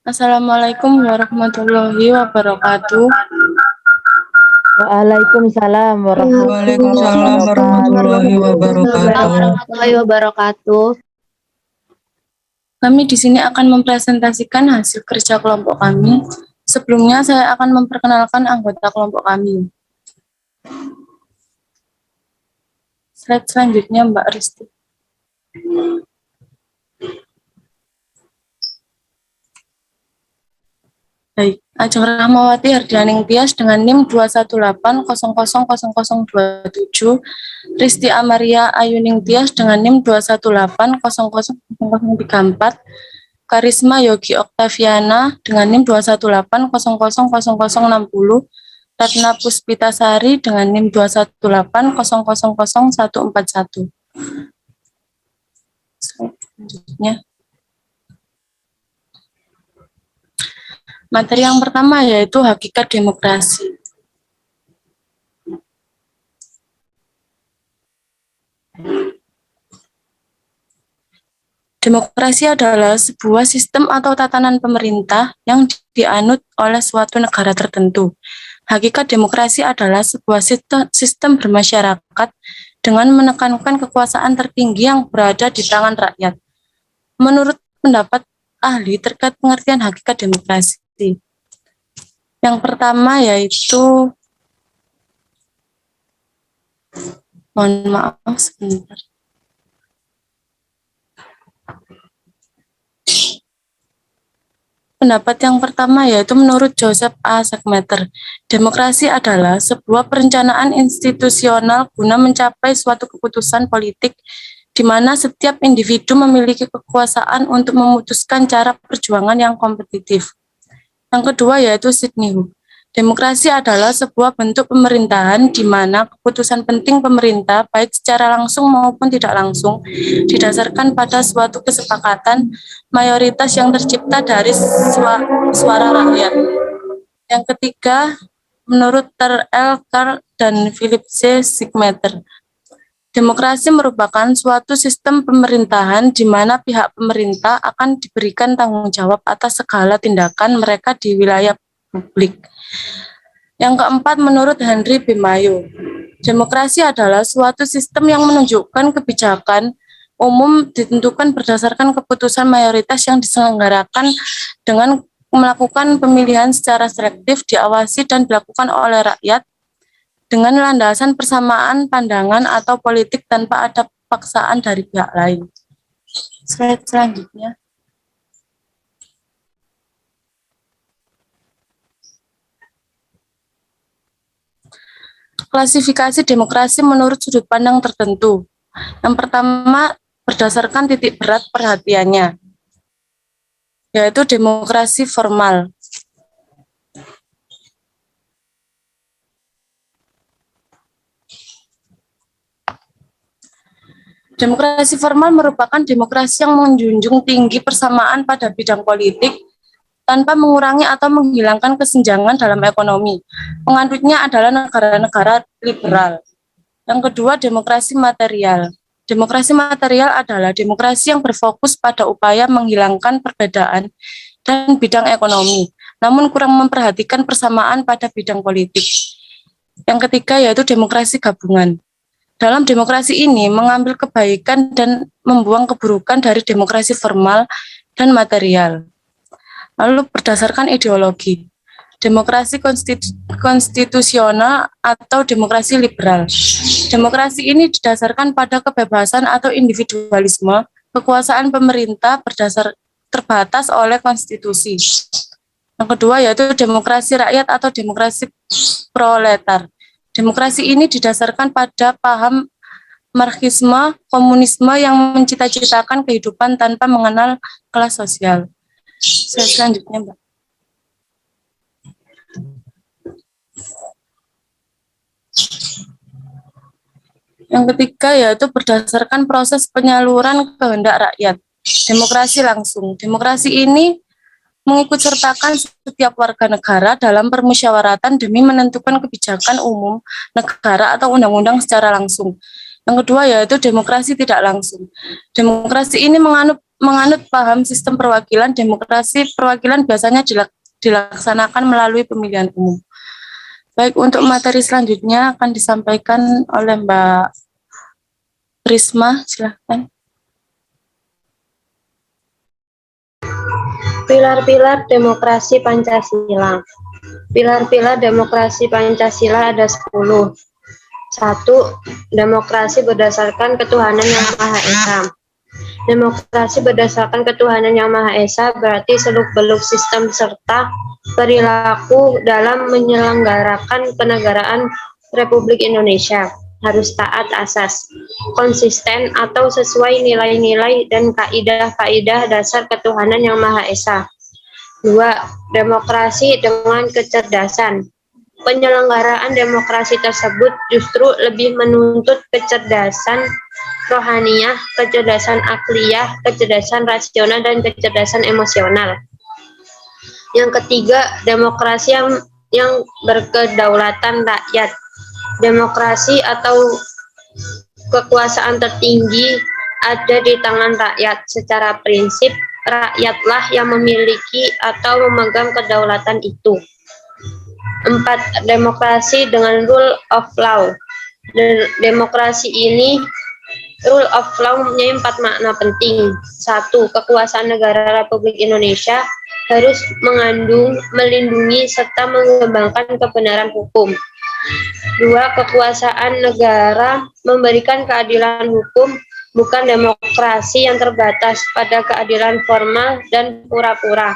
Assalamualaikum warahmatullahi wabarakatuh. Waalaikumsalam Waalaikumsalam warahmatullahi wabarakatuh. Kami di sini akan mempresentasikan hasil kerja kelompok kami. Sebelumnya saya akan memperkenalkan anggota kelompok kami. Slide selanjutnya Mbak Risti. Baik, Ajeng Rahmawati Hardianing Tias dengan NIM 218000027, Risti Amaria Ayuning Tias dengan NIM 218000034, Karisma Yogi Oktaviana dengan NIM 218000060, Ratna Puspitasari dengan NIM 218000141. Selanjutnya. Materi yang pertama yaitu hakikat demokrasi. Demokrasi adalah sebuah sistem atau tatanan pemerintah yang dianut oleh suatu negara tertentu. Hakikat demokrasi adalah sebuah sistem bermasyarakat dengan menekankan kekuasaan tertinggi yang berada di tangan rakyat. Menurut pendapat ahli terkait pengertian hakikat demokrasi, yang pertama yaitu, mohon maaf sebentar. Pendapat yang pertama yaitu menurut Joseph A. Schumpeter, demokrasi adalah sebuah perencanaan institusional guna mencapai suatu keputusan politik di mana setiap individu memiliki kekuasaan untuk memutuskan cara perjuangan yang kompetitif. Yang kedua yaitu Sidney Hook. Demokrasi adalah sebuah bentuk pemerintahan di mana keputusan penting pemerintah baik secara langsung maupun tidak langsung didasarkan pada suatu kesepakatan mayoritas yang tercipta dari suara rakyat. Yang ketiga, menurut Terrell Carr dan Philip C. Schumpeter, demokrasi merupakan suatu sistem pemerintahan di mana pihak pemerintah akan diberikan tanggung jawab atas segala tindakan mereka di wilayah publik. Yang keempat, menurut Henry B. Mayo, demokrasi adalah suatu sistem yang menunjukkan kebijakan umum ditentukan berdasarkan keputusan mayoritas yang diselenggarakan dengan melakukan pemilihan secara selektif, diawasi dan dilakukan oleh rakyat dengan landasan persamaan pandangan atau politik tanpa ada paksaan dari pihak lain. Slide selanjutnya. Klasifikasi demokrasi menurut sudut pandang tertentu. Yang pertama, berdasarkan titik berat perhatiannya, yaitu demokrasi formal. Demokrasi formal merupakan demokrasi yang menjunjung tinggi persamaan pada bidang politik tanpa mengurangi atau menghilangkan kesenjangan dalam ekonomi. Penganutnya adalah negara-negara liberal. Yang kedua, demokrasi material. Demokrasi material adalah demokrasi yang berfokus pada upaya menghilangkan perbedaan dan bidang ekonomi, namun kurang memperhatikan persamaan pada bidang politik. Yang ketiga yaitu demokrasi gabungan. Dalam demokrasi ini mengambil kebaikan dan membuang keburukan dari demokrasi formal dan material. Lalu berdasarkan ideologi, demokrasi konstitusional atau demokrasi liberal. Demokrasi ini didasarkan pada kebebasan atau individualisme, kekuasaan pemerintah terbatas oleh konstitusi. Yang kedua yaitu demokrasi rakyat atau demokrasi proletar. Demokrasi ini didasarkan pada paham marxisme, komunisme yang mencita-citakan kehidupan tanpa mengenal kelas sosial. Selanjutnya, Mbak. Yang ketiga yaitu berdasarkan proses penyaluran kehendak rakyat. Demokrasi langsung. Demokrasi ini mengikutsertakan setiap warga negara dalam permusyawaratan demi menentukan kebijakan umum negara atau undang-undang secara langsung. Yang kedua yaitu demokrasi tidak langsung. Demokrasi ini menganut menganut paham sistem perwakilan demokrasi, perwakilan biasanya dilaksanakan melalui pemilihan umum. Baik, untuk materi selanjutnya akan disampaikan oleh Mbak Prisma, silahkan. Pilar-pilar demokrasi Pancasila. Pilar-pilar demokrasi Pancasila ada 10. 1. Demokrasi berdasarkan ketuhanan yang Maha Esa. Demokrasi berdasarkan ketuhanan yang Maha Esa berarti seluk-beluk sistem serta perilaku dalam menyelenggarakan kenegaraan Republik Indonesia harus taat asas, konsisten atau sesuai nilai-nilai dan kaidah-kaidah dasar ketuhanan yang Maha Esa. 2. Demokrasi dengan kecerdasan. Penyelenggaraan demokrasi tersebut justru lebih menuntut kecerdasan rohaniah, kecerdasan akliyah, kecerdasan rasional, dan kecerdasan emosional. Yang ketiga, demokrasi yang berkedaulatan rakyat. Demokrasi atau kekuasaan tertinggi ada di tangan rakyat. Secara prinsip, rakyatlah yang memiliki atau memegang kedaulatan itu. 4. Demokrasi dengan rule of law. Demokrasi ini, rule of law mempunyai 4 makna penting. 1. Kekuasaan negara Republik Indonesia harus mengandung, melindungi, serta mengembangkan kebenaran hukum. 2. Kekuasaan negara memberikan keadilan hukum, bukan demokrasi yang terbatas pada keadilan formal dan pura-pura.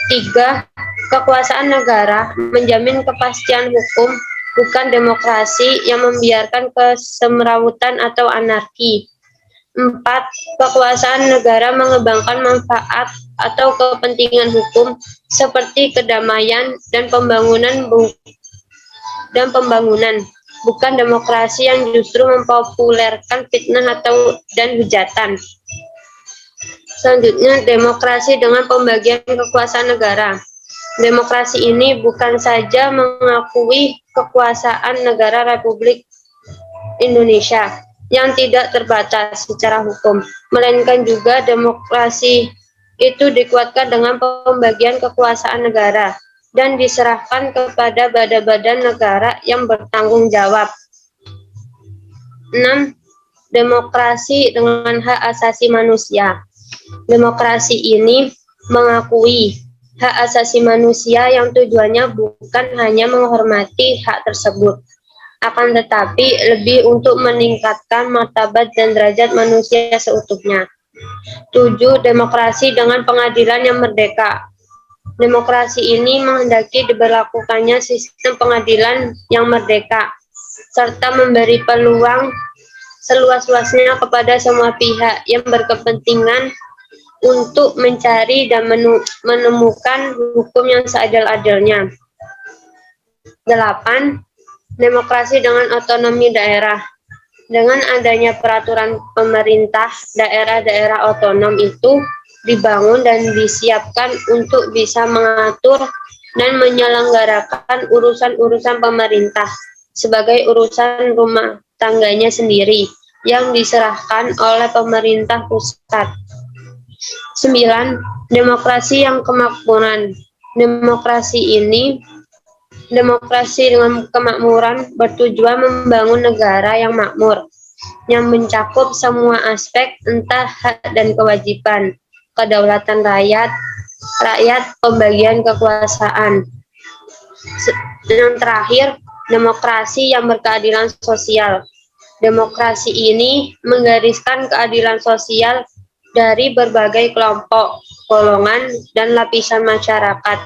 3. Kekuasaan negara menjamin kepastian hukum, bukan demokrasi yang membiarkan kesemrawutan atau anarki. 4. Kekuasaan negara mengembangkan manfaat atau kepentingan hukum seperti kedamaian dan pembangunan, bukan demokrasi yang justru mempopulerkan fitnah dan hujatan. Selanjutnya, demokrasi dengan pembagian kekuasaan negara. Demokrasi ini bukan saja mengakui kekuasaan negara Republik Indonesia yang tidak terbatas secara hukum, melainkan juga demokrasi itu dikuatkan dengan pembagian kekuasaan negara dan diserahkan kepada badan-badan negara yang bertanggung jawab. 6. Demokrasi dengan hak asasi manusia. Demokrasi ini mengakui hak asasi manusia yang tujuannya bukan hanya menghormati hak tersebut, akan tetapi lebih untuk meningkatkan martabat dan derajat manusia seutuhnya. 7. Demokrasi dengan pengadilan yang merdeka. Demokrasi ini menghendaki diberlakukannya sistem pengadilan yang merdeka, serta memberi peluang seluas-luasnya kepada semua pihak yang berkepentingan untuk mencari dan menemukan hukum yang seadil-adilnya. 8. Demokrasi dengan otonomi daerah. Dengan adanya peraturan pemerintah, daerah-daerah otonom itu dibangun dan disiapkan untuk bisa mengatur dan menyelenggarakan urusan-urusan pemerintah sebagai urusan rumah tangganya sendiri yang diserahkan oleh pemerintah pusat. 9. Demokrasi yang kemakmuran. Demokrasi dengan kemakmuran bertujuan membangun negara yang makmur, yang mencakup semua aspek entah hak dan kewajiban, kedaulatan rakyat, pembagian kekuasaan. Yang terakhir, demokrasi yang berkeadilan sosial. Demokrasi ini menggariskan keadilan sosial dari berbagai kelompok, golongan, dan lapisan masyarakat.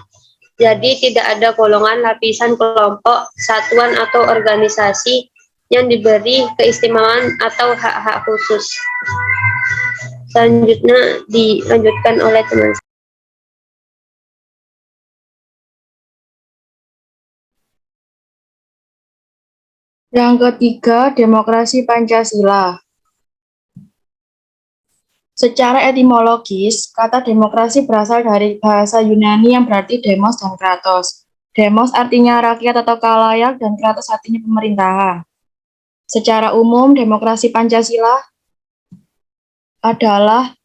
Jadi tidak ada golongan, lapisan, kelompok, satuan, atau organisasi yang diberi keistimewaan atau hak-hak khusus. Selanjutnya dilanjutkan oleh teman saya. Yang ketiga, demokrasi Pancasila. Secara etimologis, kata demokrasi berasal dari bahasa Yunani yang berarti demos dan kratos. Demos artinya rakyat atau khalayak dan kratos artinya pemerintahan. Secara umum, demokrasi Pancasila adalah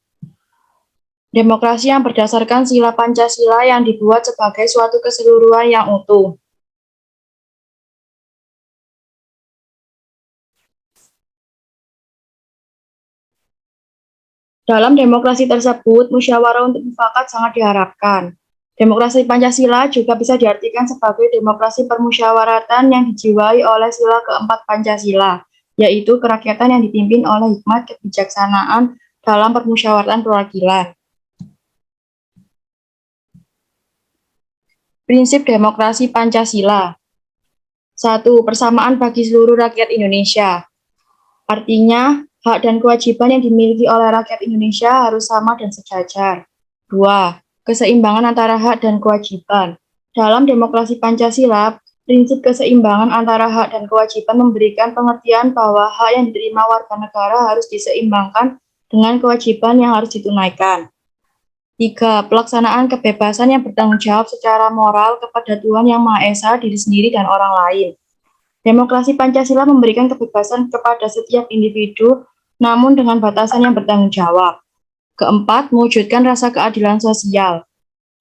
Demokrasi yang berdasarkan sila Pancasila yang dibuat sebagai suatu keseluruhan yang utuh. Dalam demokrasi tersebut, musyawarah untuk mufakat sangat diharapkan. Demokrasi Pancasila juga bisa diartikan sebagai demokrasi permusyawaratan yang dijiwai oleh sila keempat Pancasila, yaitu kerakyatan yang dipimpin oleh hikmat kebijaksanaan dalam permusyawaratan perwakilan. Prinsip demokrasi Pancasila. 1. Persamaan bagi seluruh rakyat Indonesia. Artinya, hak dan kewajiban yang dimiliki oleh rakyat Indonesia harus sama dan sejajar. 2. Keseimbangan antara hak dan kewajiban. Dalam demokrasi Pancasila, prinsip keseimbangan antara hak dan kewajiban memberikan pengertian bahwa hak yang diterima warga negara harus diseimbangkan dengan kewajiban yang harus ditunaikan. 3. Pelaksanaan kebebasan yang bertanggung jawab secara moral kepada Tuhan Yang Maha Esa, diri sendiri, dan orang lain. Demokrasi Pancasila memberikan kebebasan kepada setiap individu, namun dengan batasan yang bertanggung jawab. Keempat, mewujudkan rasa keadilan sosial.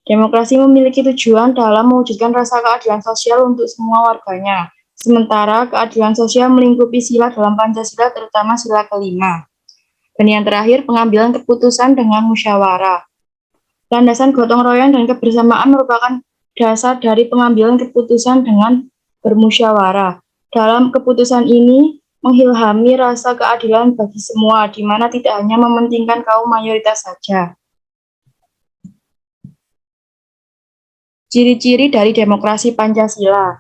Demokrasi memiliki tujuan dalam mewujudkan rasa keadilan sosial untuk semua warganya. Sementara keadilan sosial melingkupi sila dalam Pancasila, terutama sila kelima. Dan yang terakhir, pengambilan keputusan dengan musyawarah. Landasan gotong royong dan kebersamaan merupakan dasar dari pengambilan keputusan dengan bermusyawarah. Dalam keputusan ini, mengilhami rasa keadilan bagi semua, di mana tidak hanya mementingkan kaum mayoritas saja. Ciri-ciri dari demokrasi Pancasila.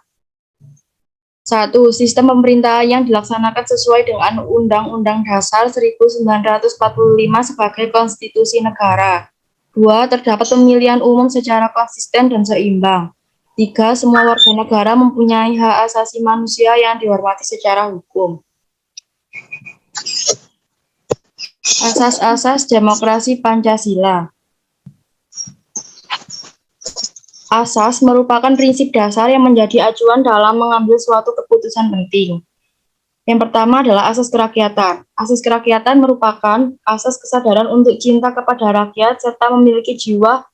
1. Sistem pemerintahan yang dilaksanakan sesuai dengan Undang-Undang Dasar 1945 sebagai konstitusi negara. 2. Terdapat pemilihan umum secara konsisten dan seimbang. 3. Semua warga negara mempunyai hak asasi manusia yang dihormati secara hukum. Asas-asas demokrasi Pancasila. Asas merupakan prinsip dasar yang menjadi acuan dalam mengambil suatu keputusan penting. Yang pertama adalah asas kerakyatan. Asas kerakyatan merupakan asas kesadaran untuk cinta kepada rakyat serta memiliki jiwa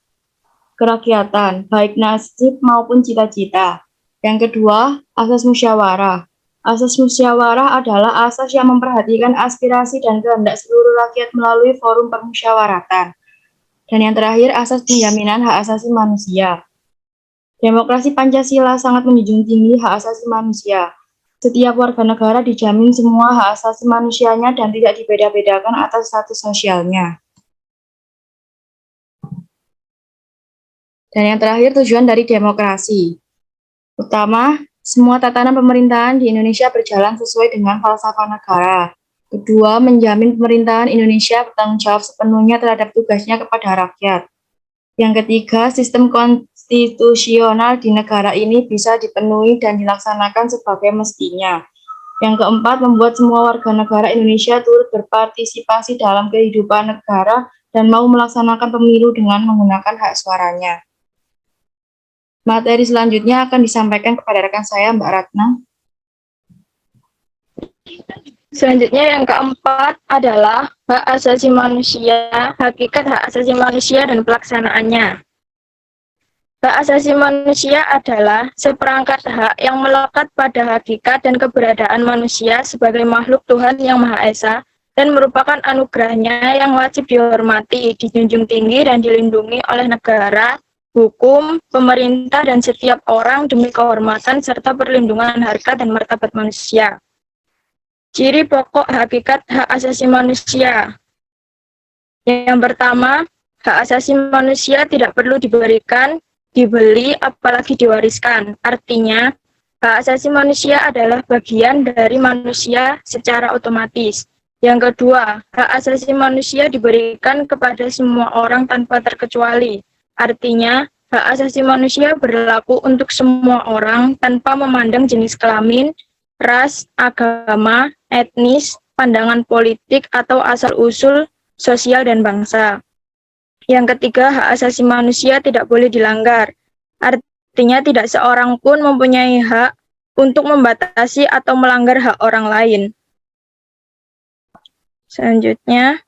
kerakyatan, baik nasib maupun cita-cita. Yang kedua, asas musyawarah. Asas musyawarah adalah asas yang memperhatikan aspirasi dan kehendak seluruh rakyat melalui forum permusyawaratan. Dan yang terakhir, asas penjaminan hak asasi manusia. Demokrasi Pancasila sangat menjunjung tinggi hak asasi manusia. Setiap warga negara dijamin semua hak asasi manusianya dan tidak dibeda-bedakan atas status sosialnya. Dan yang terakhir, tujuan dari demokrasi. Pertama, semua tatanan pemerintahan di Indonesia berjalan sesuai dengan falsafah negara. Kedua, menjamin pemerintahan Indonesia bertanggung jawab sepenuhnya terhadap tugasnya kepada rakyat. Yang ketiga, sistem konstitusional di negara ini bisa dipenuhi dan dilaksanakan sebagai mestinya. Yang keempat, membuat semua warga negara Indonesia turut berpartisipasi dalam kehidupan negara dan mau melaksanakan pemilu dengan menggunakan hak suaranya. Materi selanjutnya akan disampaikan kepada rekan saya, Mbak Ratna. Selanjutnya yang keempat adalah hak asasi manusia, hakikat hak asasi manusia dan pelaksanaannya. Hak asasi manusia adalah seperangkat hak yang melekat pada hakikat dan keberadaan manusia sebagai makhluk Tuhan Yang Maha Esa dan merupakan anugerahnya yang wajib dihormati, dijunjung tinggi dan dilindungi oleh negara, hukum, pemerintah, dan setiap orang demi kehormatan serta perlindungan harkat dan martabat manusia. Ciri pokok hakikat hak asasi manusia. Yang pertama, hak asasi manusia tidak perlu diberikan, dibeli, apalagi diwariskan. Artinya, hak asasi manusia adalah bagian dari manusia secara otomatis. Yang kedua, hak asasi manusia diberikan kepada semua orang tanpa terkecuali. Artinya, hak asasi manusia berlaku untuk semua orang tanpa memandang jenis kelamin, ras, agama, etnis, pandangan politik, atau asal-usul sosial dan bangsa. Yang ketiga, hak asasi manusia tidak boleh dilanggar. Artinya tidak seorang pun mempunyai hak untuk membatasi atau melanggar hak orang lain. Selanjutnya,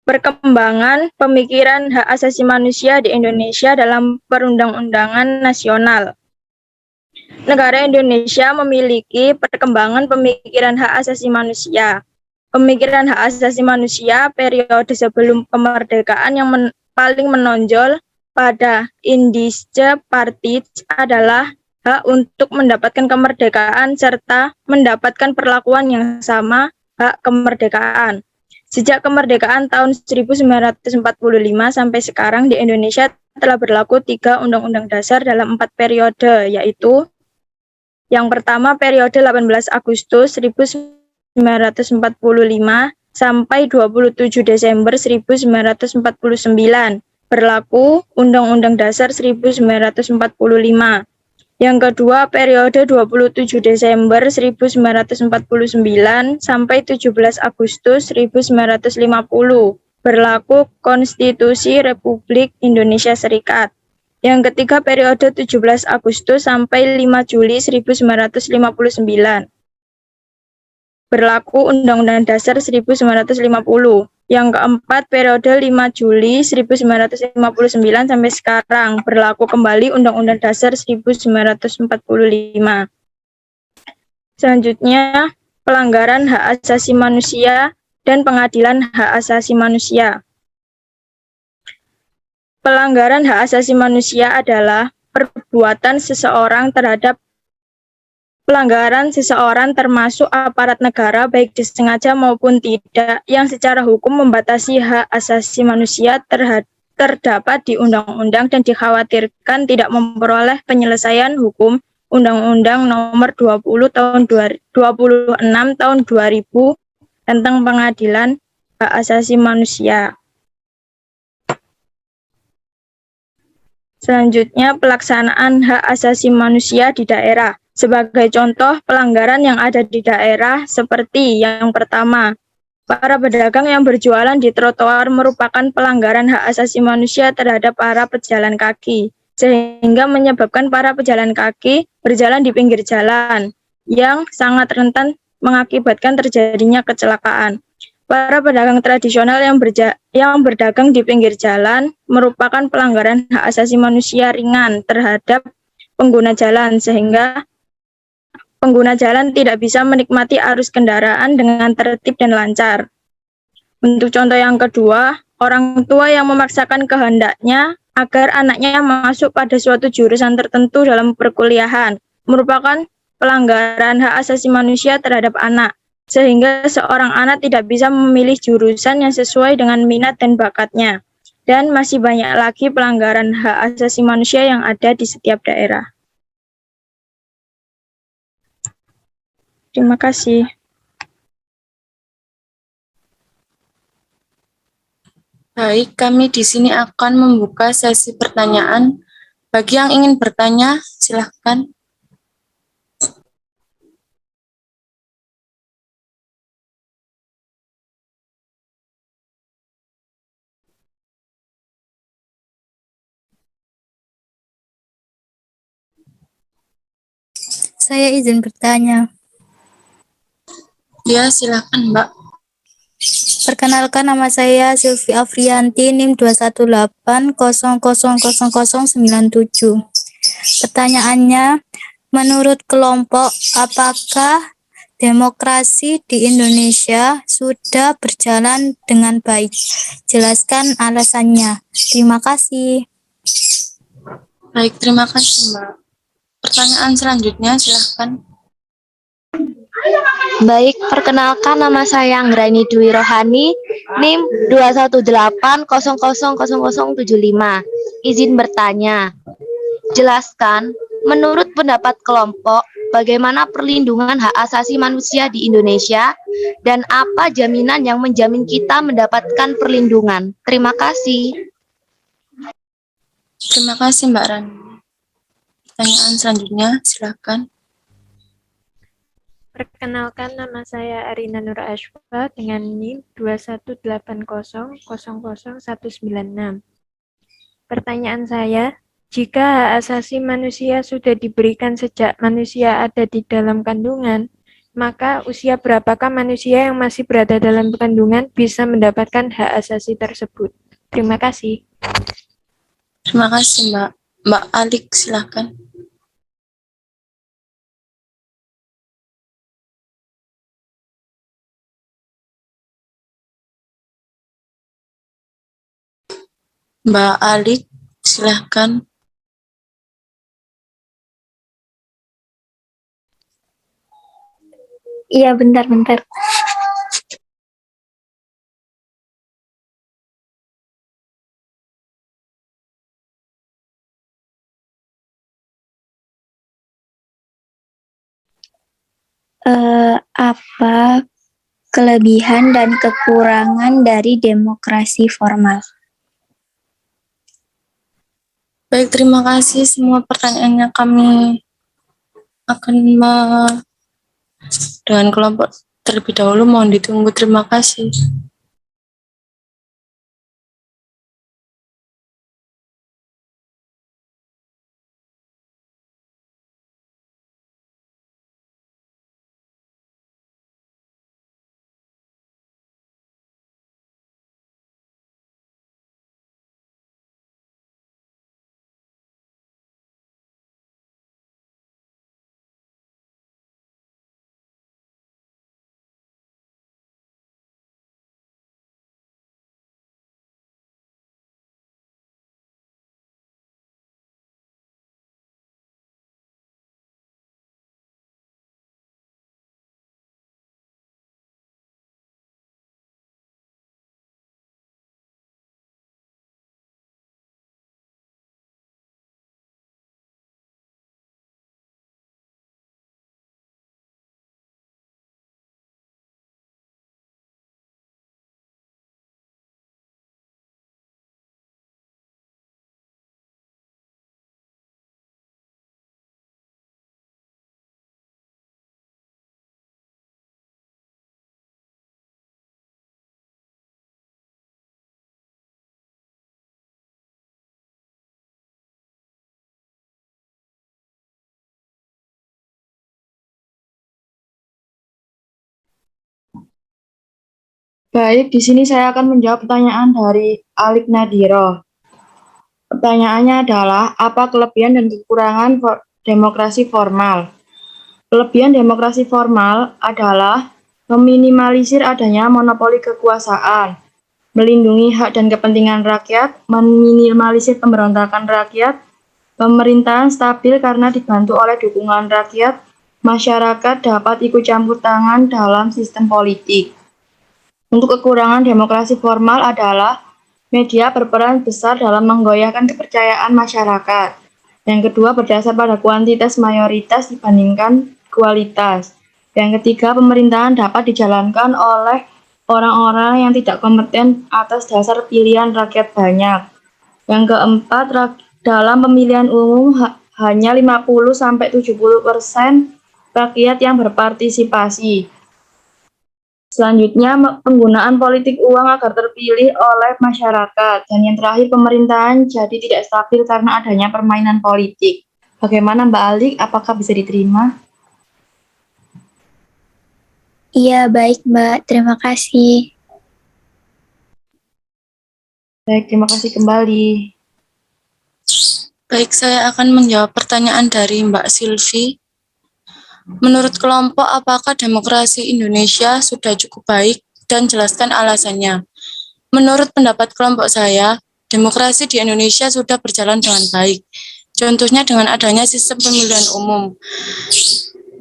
perkembangan pemikiran hak asasi manusia di Indonesia dalam perundang-undangan nasional. Negara Indonesia memiliki perkembangan pemikiran hak asasi manusia. Pemikiran hak asasi manusia periode sebelum kemerdekaan yang paling menonjol pada Indische Partij adalah hak untuk mendapatkan kemerdekaan serta mendapatkan perlakuan yang sama, hak kemerdekaan. Sejak kemerdekaan tahun 1945 sampai sekarang di Indonesia telah berlaku 3 undang-undang dasar dalam 4 periode, yaitu yang pertama periode 18 Agustus 1945 sampai 27 Desember 1949, berlaku Undang-Undang Dasar 1945. Yang kedua, periode 27 Desember 1949 sampai 17 Agustus 1950, berlaku Konstitusi Republik Indonesia Serikat. Yang ketiga, periode 17 Agustus sampai 5 Juli 1959, berlaku Undang-Undang Dasar 1950. Yang keempat, periode 5 Juli 1959 sampai sekarang, berlaku kembali Undang-Undang Dasar 1945. Selanjutnya, pelanggaran hak asasi manusia dan pengadilan hak asasi manusia. Pelanggaran hak asasi manusia adalah perbuatan seseorang terhadap pelanggaran seseorang termasuk aparat negara baik disengaja maupun tidak yang secara hukum membatasi hak asasi manusia terdapat di undang-undang dan dikhawatirkan tidak memperoleh penyelesaian hukum. Undang-Undang Nomor 26 Tahun 2000 tentang Pengadilan Hak Asasi Manusia. Selanjutnya, pelaksanaan hak asasi manusia di daerah. Sebagai contoh pelanggaran yang ada di daerah seperti yang pertama, para pedagang yang berjualan di trotoar merupakan pelanggaran hak asasi manusia terhadap para pejalan kaki, sehingga menyebabkan para pejalan kaki berjalan di pinggir jalan, yang sangat rentan mengakibatkan terjadinya kecelakaan. Para pedagang tradisional yang berdagang di pinggir jalan merupakan pelanggaran hak asasi manusia ringan terhadap pengguna jalan, sehingga pengguna jalan tidak bisa menikmati arus kendaraan dengan tertib dan lancar. Untuk contoh yang kedua, orang tua yang memaksakan kehendaknya agar anaknya masuk pada suatu jurusan tertentu dalam perkuliahan merupakan pelanggaran hak asasi manusia terhadap anak, sehingga seorang anak tidak bisa memilih jurusan yang sesuai dengan minat dan bakatnya. Dan masih banyak lagi pelanggaran hak asasi manusia yang ada di setiap daerah. Terima kasih. Baik, kami di sini akan membuka sesi pertanyaan. Bagi yang ingin bertanya, silakan. Saya izin bertanya. Ya, silakan, Mbak. Perkenalkan, nama saya Sylvi Afrianti, NIM 218000097. Pertanyaannya, menurut kelompok, apakah demokrasi di Indonesia sudah berjalan dengan baik? Jelaskan alasannya. Terima kasih. Baik, terima kasih, Mbak. Pertanyaan selanjutnya, silakan. Baik, perkenalkan nama saya Anggrani Dwi Rohani, NIM 218000075. Izin bertanya. Jelaskan, menurut pendapat kelompok, bagaimana perlindungan hak asasi manusia di Indonesia dan apa jaminan yang menjamin kita mendapatkan perlindungan? Terima kasih. Terima kasih, Mbak Rani. Pertanyaan selanjutnya, silakan. Perkenalkan, nama saya Arina Nur Ashfa dengan NIM 21800000196. Pertanyaan saya, jika hak asasi manusia sudah diberikan sejak manusia ada di dalam kandungan, maka usia berapakah manusia yang masih berada dalam kandungan bisa mendapatkan hak asasi tersebut? Terima kasih. Terima kasih, Mbak. Mbak Alik, silakan. Mbak Alik, silakan. Iya, bentar-bentar. Apa kelebihan dan kekurangan dari demokrasi formal? Baik, terima kasih. Semua pertanyaannya kami akan dengan kelompok terlebih dahulu. Mohon ditunggu. Terima kasih. Baik, di sini saya akan menjawab pertanyaan dari Alik Nadiro. Pertanyaannya adalah, apa kelebihan dan kekurangan demokrasi formal? Kelebihan demokrasi formal adalah meminimalisir adanya monopoli kekuasaan, melindungi hak dan kepentingan rakyat, meminimalisir pemberontakan rakyat, pemerintahan stabil karena dibantu oleh dukungan rakyat, masyarakat dapat ikut campur tangan dalam sistem politik. Untuk kekurangan demokrasi formal adalah media berperan besar dalam menggoyahkan kepercayaan masyarakat. Yang kedua, berdasar pada kuantitas mayoritas dibandingkan kualitas. Yang ketiga, pemerintahan dapat dijalankan oleh orang-orang yang tidak kompeten atas dasar pilihan rakyat banyak. Yang keempat, dalam pemilihan umum hanya 50-70% rakyat yang berpartisipasi. Selanjutnya, penggunaan politik uang agar terpilih oleh masyarakat. Dan yang terakhir, pemerintahan jadi tidak stabil karena adanya permainan politik. Bagaimana Mbak Alik, apakah bisa diterima? Iya, baik Mbak. Terima kasih. Baik, terima kasih kembali. Baik, saya akan menjawab pertanyaan dari Mbak Silvi. Menurut kelompok, apakah demokrasi Indonesia sudah cukup baik dan jelaskan alasannya? Menurut pendapat kelompok saya, demokrasi di Indonesia sudah berjalan dengan baik. Contohnya dengan adanya sistem pemilihan umum.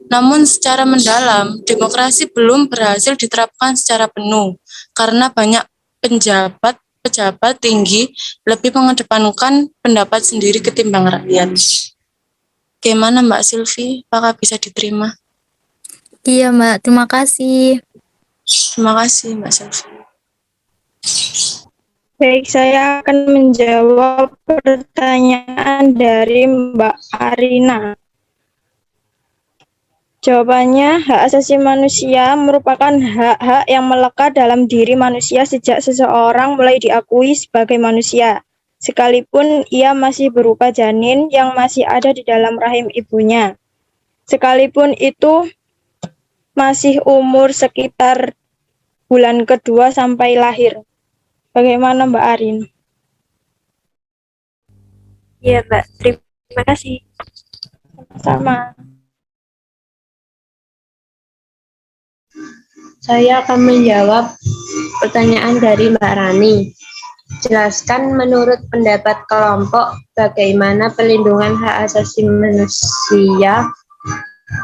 Namun secara mendalam, demokrasi belum berhasil diterapkan secara penuh karena banyak pejabat tinggi lebih mengedepankan pendapat sendiri ketimbang rakyat. Bagaimana Mbak Silvi? Apakah bisa diterima? Iya Mbak, terima kasih. Terima kasih Mbak Silvi. Baik, saya akan menjawab pertanyaan dari Mbak Arina. Jawabannya, hak asasi manusia merupakan hak-hak yang melekat dalam diri manusia sejak seseorang mulai diakui sebagai manusia, sekalipun ia masih berupa janin yang masih ada di dalam rahim ibunya. Sekalipun itu masih umur sekitar bulan kedua sampai lahir. Bagaimana Mbak Arin? Iya, Mbak. Terima kasih. Sama. Saya akan menjawab pertanyaan dari Mbak Rani. Jelaskan menurut pendapat kelompok bagaimana pelindungan hak asasi manusia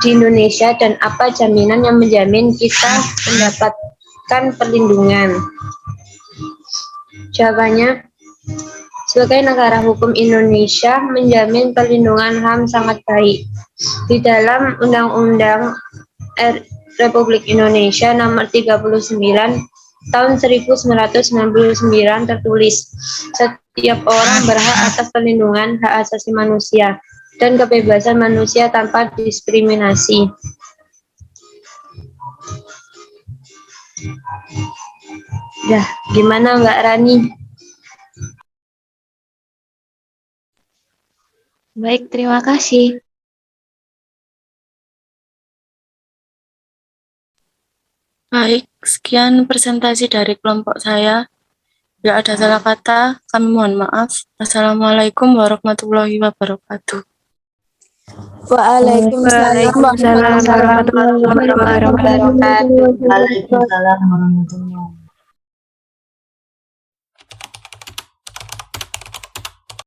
di Indonesia dan apa jaminan yang menjamin kita mendapatkan perlindungan. Jawabannya, sebagai negara hukum Indonesia menjamin perlindungan HAM sangat baik. Di dalam Undang-Undang Republik Indonesia Nomor 39 Tahun 1999 tertulis, setiap orang berhak atas perlindungan hak asasi manusia dan kebebasan manusia tanpa diskriminasi. Ya, gimana Mbak Rani? Baik, terima kasih. Baik, sekian presentasi dari kelompok saya. Bila ada salah kata, kami mohon maaf. Assalamualaikum warahmatullahi wabarakatuh. Waalaikumsalam warahmatullahi wabarakatuh. Waalaikumsalam warahmatullahi wabarakatuh. Waalaikumsalam warahmatullahi wabarakatuh.